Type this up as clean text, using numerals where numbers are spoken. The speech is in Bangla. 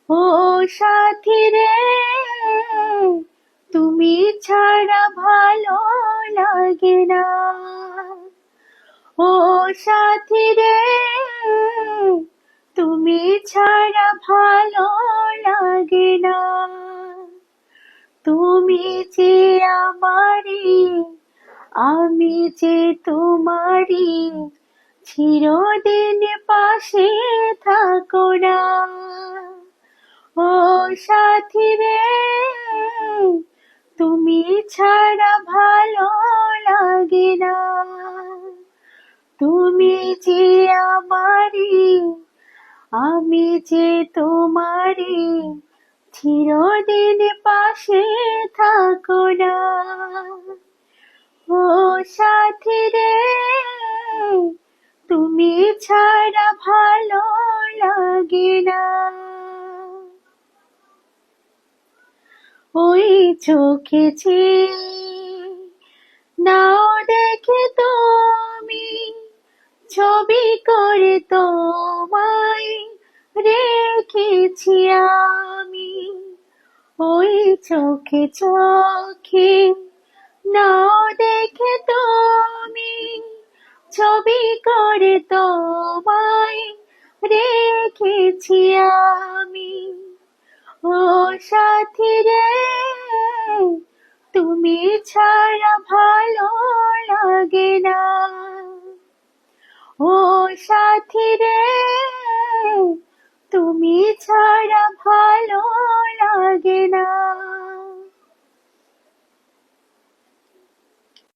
ও সাথী রে, তুমি ছাড়া ভালো লাগে না। ও সাথী রে, তুমি ছাড়া ভালো লাগে না। তুমি যে আমারই, আমি যে তোমারই, চিরদিন পাশে থাকো না। ও সাথী রে, তুমি ছাড়া ভালো লাগে না। তুমি যে আমারই, আমি যে তোমারই, চিরদিন পাশে থাকো না। ও সাথী রে, তুমি ছাড়া ভালো লাগে না। ওই চোখে যে নাও দেখে তুমি, ছবি করে তোমায় রেখেছি আমি। ওই চোখে চোখে নাও দেখে তুমি, ছবি করে তোমায় রেখেছি আমি। ও সাথী রে, তুমি ছাড়া ভালো লাগে না। ও সাথী রে, তুমি ছাড়া ভালো লাগে না।